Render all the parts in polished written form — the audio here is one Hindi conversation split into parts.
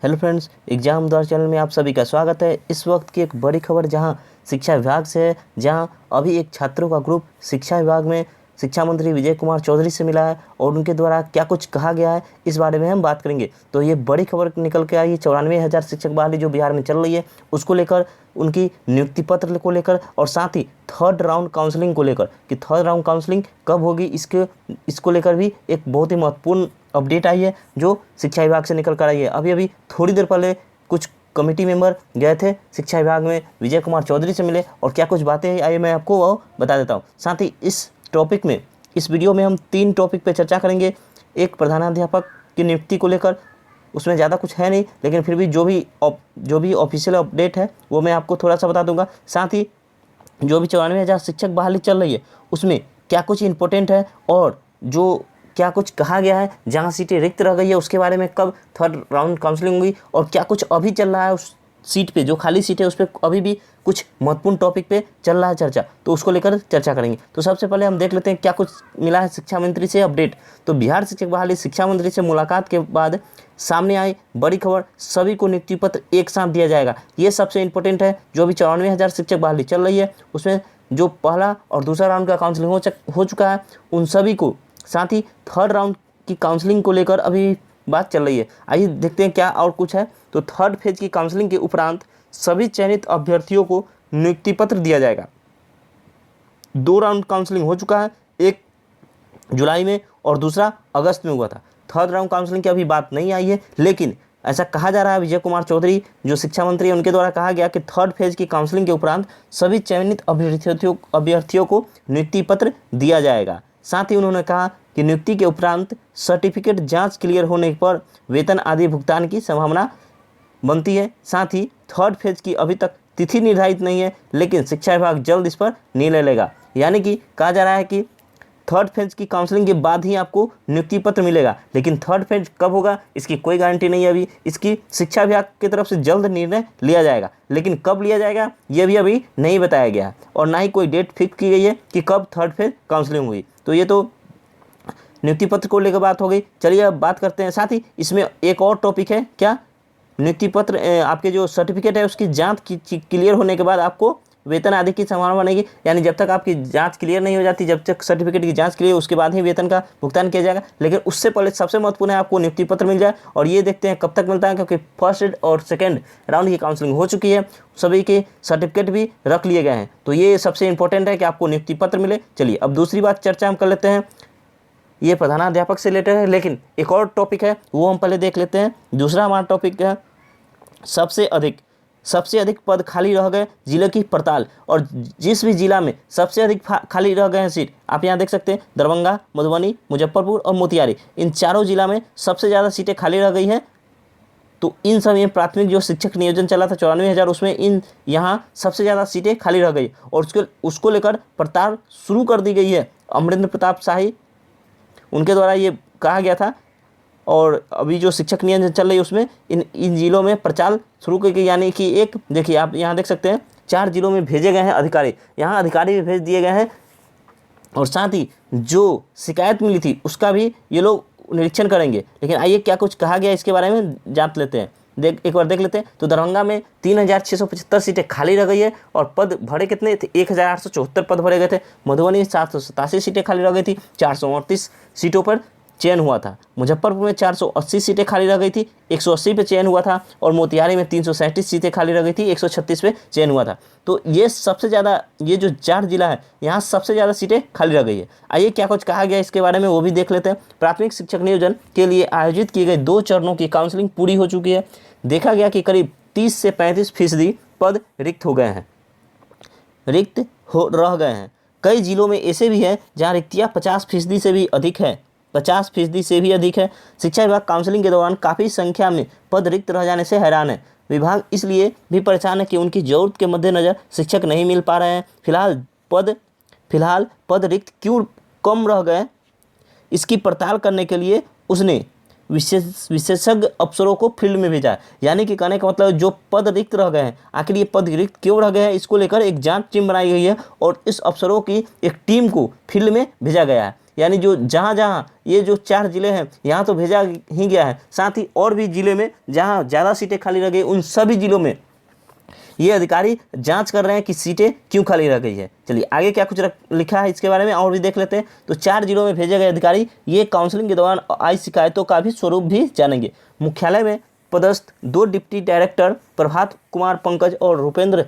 हेलो फ्रेंड्स, एग्जाम द्वार चैनल में आप सभी का स्वागत है। इस वक्त की एक बड़ी खबर जहां शिक्षा विभाग से है, जहां अभी एक छात्रों का ग्रुप शिक्षा विभाग में शिक्षा मंत्री विजय कुमार चौधरी से मिला है और उनके द्वारा क्या कुछ कहा गया है इस बारे में हम बात करेंगे। तो ये बड़ी खबर निकल के आई है 94,000 शिक्षक बहाली जो बिहार में चल रही है उसको लेकर, उनकी नियुक्ति पत्र को लेकर और साथ ही थर्ड राउंड काउंसलिंग को लेकर कि थर्ड राउंड काउंसलिंग कब होगी इसको लेकर भी एक बहुत ही महत्वपूर्ण अपडेट आई है जो शिक्षा विभाग से निकल कर आई है। अभी थोड़ी देर पहले कुछ कमेटी मेंबर गए थे शिक्षा विभाग में, विजय कुमार चौधरी से मिले और क्या कुछ बातें आई मैं आपको वो बता देता हूँ। साथ ही इस वीडियो में हम 3 टॉपिक पे चर्चा करेंगे। एक प्रधानाध्यापक की नियुक्ति को लेकर, उसमें ज़्यादा कुछ है नहीं लेकिन फिर भी जो भी ऑफिशियल अपडेट है वो मैं आपको थोड़ा सा बता दूंगा। साथ ही जो भी 94,000 शिक्षक बहाली चल रही है उसमें क्या कुछ इंपॉर्टेंट है और जो क्या कुछ कहा गया है, जहां सीटें रिक्त रह गई है उसके बारे में कब थर्ड राउंड काउंसलिंग हुई और क्या कुछ अभी चल रहा है उस सीट पे, जो खाली सीट है उस पर अभी भी कुछ महत्वपूर्ण टॉपिक पे चल रहा है चर्चा, तो उसको लेकर चर्चा करेंगे। तो सबसे पहले हम देख लेते हैं क्या कुछ मिला है शिक्षा मंत्री से अपडेट। तो बिहार शिक्षक बहाली शिक्षा मंत्री से मुलाकात के बाद सामने आई बड़ी खबर, सभी को नियुक्ति पत्र एक साथ दिया जाएगा। ये सबसे इंपॉर्टेंट है। जो भी 94,000 शिक्षक बहाली चल रही है उसमें जो पहला और दूसरा राउंड का काउंसलिंग हो चुका है उन सभी को, साथ ही थर्ड राउंड की काउंसलिंग को लेकर अभी बात चल रही है। आइए देखते हैं क्या और कुछ है। तो थर्ड फेज की काउंसलिंग के उपरांत सभी चयनित अभ्यर्थियों को नियुक्ति पत्र दिया जाएगा। 2 राउंड काउंसलिंग हो चुका है, एक जुलाई में और दूसरा अगस्त में हुआ था। थर्ड राउंड काउंसलिंग की अभी बात नहीं आई है, लेकिन ऐसा कहा जा रहा है, विजय कुमार चौधरी जो शिक्षा मंत्री हैं उनके द्वारा कहा गया कि थर्ड फेज की काउंसलिंग के उपरांत सभी चयनित अभ्यर्थियों को नियुक्ति पत्र दिया जाएगा। साथ ही उन्होंने कहा कि नियुक्ति के उपरांत सर्टिफिकेट जांच क्लियर होने पर वेतन आदि भुगतान की संभावना बनती है। साथ ही थर्ड फेज की अभी तक तिथि निर्धारित नहीं है, लेकिन शिक्षा विभाग जल्द इस पर निर्णय लेगा। यानी कि कहा जा रहा है कि थर्ड फेज की काउंसलिंग के बाद ही आपको नियुक्ति पत्र मिलेगा, लेकिन थर्ड फेज कब होगा इसकी कोई गारंटी नहीं है। अभी इसकी शिक्षा विभाग की तरफ से जल्द निर्णय लिया जाएगा, लेकिन कब लिया जाएगा ये भी अभी नहीं बताया गया है और ना ही कोई डेट फिक्स की गई है कि कब थर्ड फेज काउंसलिंग हुई। तो ये तो नियुक्ति पत्र को लेकर बात हो गई। चलिए अब बात करते हैं, साथ ही इसमें एक और टॉपिक है, क्या नियुक्ति पत्र आपके जो सर्टिफिकेट है उसकी जांच क्लियर होने के बाद आपको वेतन आदि की संभावना बनेगी। यानी जब तक आपकी जांच क्लियर नहीं हो जाती, जब तक सर्टिफिकेट की जांच क्लियर उसके बाद ही वेतन का भुगतान किया जाएगा, लेकिन उससे पहले सबसे महत्वपूर्ण है आपको नियुक्ति पत्र मिल जाए। और ये देखते हैं कब तक मिलता है, क्योंकि फर्स्ट और सेकेंड राउंड की काउंसलिंग हो चुकी है, सभी के सर्टिफिकेट भी रख लिए गए हैं। तो ये सबसे इंपॉर्टेंट है कि आपको नियुक्ति पत्र मिले। चलिए अब दूसरी बात चर्चा हम कर लेते हैं, ये प्रधानाध्यापक से रिलेटेड है, लेकिन एक और टॉपिक है वो हम पहले देख लेते हैं। दूसरा हमारा टॉपिक है सबसे अधिक पद खाली रह गए जिले की पड़ताल, और जिस भी जिला में सबसे अधिक खाली रह गए हैं सीट, आप यहाँ देख सकते हैं दरभंगा, मधुबनी, मुजफ्फरपुर और मोतिहारी, इन चारों जिला में सबसे ज़्यादा सीटें खाली रह गई हैं। तो इन सब ये प्राथमिक जो शिक्षक नियोजन चला था 94,000, उसमें यहाँ सबसे ज़्यादा सीटें खाली रह गई और उसको लेकर पड़ताल शुरू कर दी गई है। अमरेंद्र प्रताप शाही उनके द्वारा ये कहा गया था और अभी जो शिक्षक नियोजन चल रही है उसमें इन जिलों में पड़ताल शुरू की गई। यानी कि एक देखिए आप यहाँ देख सकते हैं 4 जिलों में भेजे गए हैं अधिकारी, यहाँ अधिकारी भी भेज दिए गए हैं और साथ ही जो शिकायत मिली थी उसका भी ये लोग निरीक्षण करेंगे। लेकिन आइए क्या कुछ कहा गया इसके बारे में जांच लेते हैं, एक बार देख लेते हैं। तो दरभंगा में 3,675 सीटें खाली रह गई है और पद भरे कितने थे, 1,874 पद भरे गए थे। मधुबनी में 787 सीटें खाली रह गई थी, 438 सीटों पर चयन हुआ था। मुजफ्फरपुर में 480 सीटें खाली रह गई थी, 180 पे चयन हुआ था और मोतिहारी में 337 सीटें खाली रह गई थी, 136 पे चयन हुआ था। तो ये सबसे ज़्यादा, ये जो 4 जिला है यहाँ सबसे ज़्यादा सीटें खाली रह गई है। आइए क्या कुछ कहा गया इसके बारे में वो भी देख लेते हैं। प्राथमिक शिक्षक नियोजन के लिए आयोजित किए गए 2 चरणों की काउंसलिंग पूरी हो चुकी है। देखा गया कि करीब 30 से 35% पद रिक्त रह गए हैं। कई जिलों में ऐसे भी हैं जहाँ रिक्तियाँ 50% से भी अधिक है, 50% से भी अधिक है। शिक्षा विभाग काउंसलिंग के दौरान काफ़ी संख्या में पद रिक्त रह जाने से हैरान है। विभाग इसलिए भी परेशान है कि उनकी ज़रूरत के मद्देनज़र शिक्षक नहीं मिल पा रहे हैं। फिलहाल पद रिक्त क्यों कम रह गए, इसकी पड़ताल करने के लिए उसने विशेषज्ञ अफसरों को फील्ड में भेजा है। यानी कि कहने का मतलब जो पद रिक्त रह गए हैं, आखिर ये पद रिक्त क्यों रह गए हैं, इसको लेकर एक जांच टीम बनाई गई है और इस अफसरों की एक टीम को फील्ड में भेजा गया है। यानी जो जहाँ ये जो 4 जिले हैं यहाँ तो भेजा ही गया है, साथ ही और भी जिले में जहाँ ज़्यादा सीटें खाली रह गई उन सभी जिलों में ये अधिकारी जांच कर रहे हैं कि सीटें क्यों खाली रह गई है। चलिए आगे क्या कुछ लिखा है इसके बारे में और भी देख लेते हैं। तो 4 जिलों में भेजे गए अधिकारी ये काउंसलिंग के दौरान आई शिकायतों का भी स्वरूप भी जानेंगे। मुख्यालय में पदस्थ 2 डिप्टी डायरेक्टर प्रभात कुमार पंकज और रूपेंद्र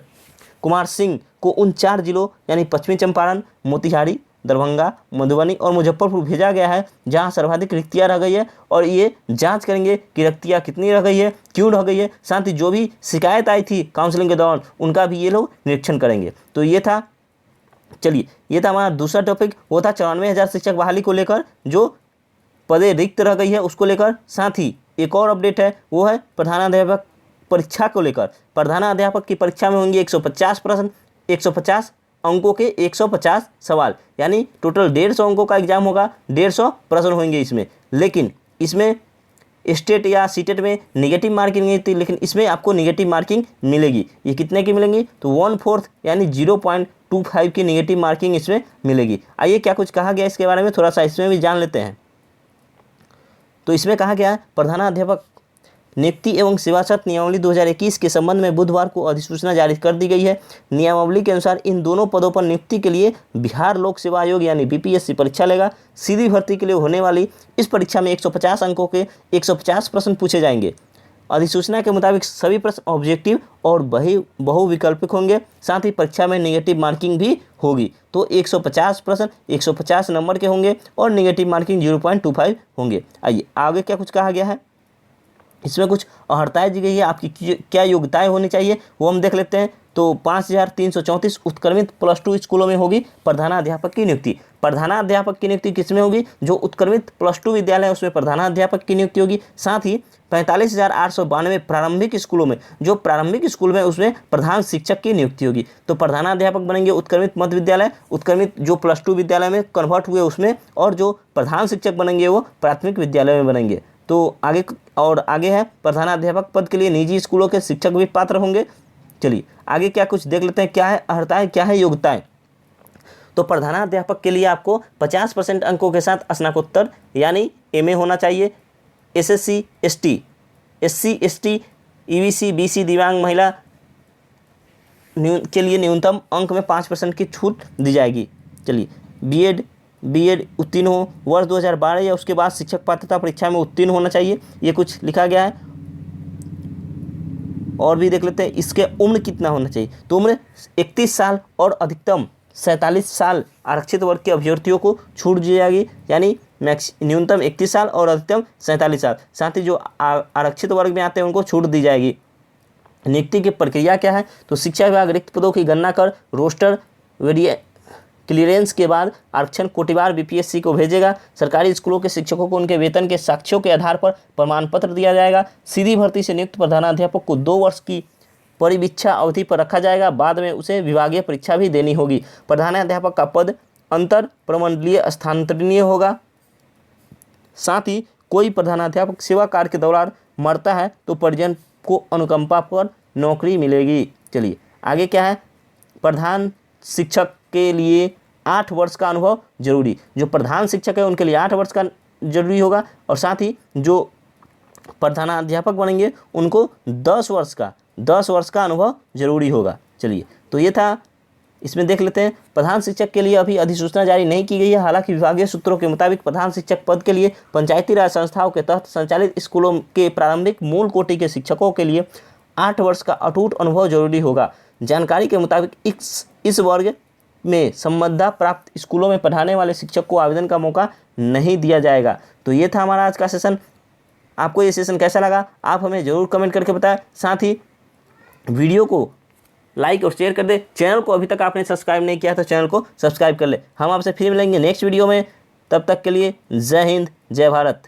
कुमार सिंह को उन 4 जिलों यानी पश्चिमी चंपारण, मोतिहारी, दरभंगा, मधुबनी और मुजफ्फरपुर भेजा गया है जहां सर्वाधिक रिक्तियां रह गई है और ये जांच करेंगे कि रिक्तियां कितनी रह गई है, क्यों रह गई है, साथ ही जो भी शिकायत आई थी काउंसलिंग के दौरान उनका भी ये लोग निरीक्षण करेंगे। तो ये था, चलिए ये था हमारा दूसरा टॉपिक, वो था 94,000 शिक्षक बहाली को लेकर जो पदें रिक्त रह गई है उसको लेकर। साथ ही एक और अपडेट है वो है प्रधानाध्यापक परीक्षा को लेकर। प्रधानाध्यापक की परीक्षा में होंगे 150 प्रश्न, 150 अंकों के 150 सवाल, यानी टोटल 150 अंकों का एग्जाम होगा, 150 प्रश्न होंगे इसमें। लेकिन इसमें स्टेट या सीटेट में निगेटिव मार्किंग नहीं थी, लेकिन इसमें आपको निगेटिव मार्किंग मिलेगी। ये कितने की मिलेंगी, तो 1/4 यानी 0.25 की निगेटिव मार्किंग इसमें मिलेगी। आइए क्या कुछ कहा गया इसके बारे में थोड़ा सा इसमें भी जान लेते हैं। तो इसमें कहा गया है प्रधानाध्यापक नियुक्ति एवं सेवाशर्त नियमावली 2021 के संबंध में बुधवार को अधिसूचना जारी कर दी गई है। नियमावली के अनुसार इन दोनों पदों पर नियुक्ति के लिए बिहार लोक सेवा आयोग यानी बीपीएससी परीक्षा लेगा। सीधी भर्ती के लिए होने वाली इस परीक्षा में 150 अंकों के 150 प्रश्न पूछे जाएंगे। अधिसूचना के मुताबिक सभी प्रश्न ऑब्जेक्टिव और बहुविकल्पिक होंगे, साथ ही परीक्षा में निगेटिव मार्किंग भी होगी। तो 150 प्रश्न 150 नंबर के होंगे और निगेटिव मार्किंग 0.25 होंगे। आइए आगे क्या कुछ कहा गया है, इसमें कुछ अर्हताएं दी गई है, आपकी क्या योग्यताएं होनी चाहिए वो हम देख लेते हैं। तो 5,334 उत्क्रमित +2 स्कूलों में होगी प्रधानाध्यापक की नियुक्ति। प्रधानाध्यापक की नियुक्ति किसमें होगी, जो उत्क्रमित +2 विद्यालय है उसमें प्रधानाध्यापक की नियुक्ति होगी। साथ ही 45,892 प्रारंभिक स्कूलों में, जो प्रारंभिक स्कूल में उसमें प्रधान शिक्षक की नियुक्ति होगी। तो प्रधानाध्यापक बनेंगे उत्क्रमित मध्य विद्यालय, उत्क्रमित जो +2 विद्यालय में कन्वर्ट हुए उसमें, और जो प्रधान शिक्षक बनेंगे वो प्राथमिक विद्यालय में बनेंगे। तो आगे है प्रधानाध्यापक पद के लिए निजी स्कूलों के शिक्षक भी पात्र होंगे। चलिए आगे क्या कुछ देख लेते हैं, क्या है अर्हताएं, क्या है योग्यताएं। तो प्रधानाध्यापक के लिए आपको 50% अंकों के साथ स्नातकोत्तर यानी एमए होना चाहिए। SSC ST, SC ST, EBC BC दिव्यांग महिला के लिए न्यूनतम अंक में 5% की छूट दी जाएगी। चलिए बीएड उत्तीर्ण हो, वर्ष 2012 या उसके बाद शिक्षक पात्रता परीक्षा में उत्तीर्ण होना चाहिए, ये कुछ लिखा गया है। और भी देख लेते हैं इसके उम्र कितना होना चाहिए। तो उम्र 31 साल और अधिकतम 47 साल आरक्षित वर्ग के अभ्यर्थियों को छूट दी जाएगी, यानी न्यूनतम 31 साल और अधिकतम 47 साल। साथ ही जो आरक्षित वर्ग में आते हैं उनको छूट दी जाएगी। नियुक्ति की प्रक्रिया क्या है, तो शिक्षा विभाग रिक्त पदों की गणना कर रोस्टर क्लियरेंस के बाद आरक्षण कोटिवार बीपीएससी को भेजेगा। सरकारी स्कूलों के शिक्षकों को उनके वेतन के साक्ष्यों के आधार पर प्रमाण पत्र दिया जाएगा। सीधी भर्ती से नियुक्त प्रधानाध्यापक को 2 वर्ष की परिवीक्षा अवधि पर रखा जाएगा, बाद में उसे विभागीय परीक्षा भी देनी होगी। प्रधानाध्यापक का पद अंतर प्रमंडलीय स्थानांतरणीय होगा। साथ ही कोई प्रधानाध्यापक सेवा कार्य के दौरान मरता है तो परिजन को अनुकंपा पर नौकरी मिलेगी। चलिए आगे क्या है, प्रधान शिक्षक के लिए 8 वर्ष का अनुभव जरूरी। जो प्रधान शिक्षक है उनके लिए 8 वर्ष का जरूरी होगा, और साथ ही जो प्रधानाध्यापक बनेंगे उनको 10 वर्ष का अनुभव जरूरी होगा। चलिए तो ये था, इसमें देख लेते हैं प्रधान शिक्षक के लिए अभी अधिसूचना जारी नहीं की गई है। हालांकि विभागीय सूत्रों के मुताबिक प्रधान शिक्षक पद के लिए पंचायती राज संस्थाओं के तहत संचालित स्कूलों के प्रारंभिक मूल कोटि के शिक्षकों के लिए 8 वर्ष का अटूट अनुभव जरूरी होगा। जानकारी के मुताबिक इस वर्ग में संबद्धा प्राप्त स्कूलों में पढ़ाने वाले शिक्षक को आवेदन का मौका नहीं दिया जाएगा। तो ये था हमारा आज का सेशन। आपको ये सेशन कैसा लगा आप हमें ज़रूर कमेंट करके बताएं। साथ ही वीडियो को लाइक और शेयर कर दे। चैनल को अभी तक आपने सब्सक्राइब नहीं किया तो चैनल को सब्सक्राइब कर ले। हम आपसे फिर मिलेंगे नेक्स्ट वीडियो में, तब तक के लिए जय हिंद जय भारत।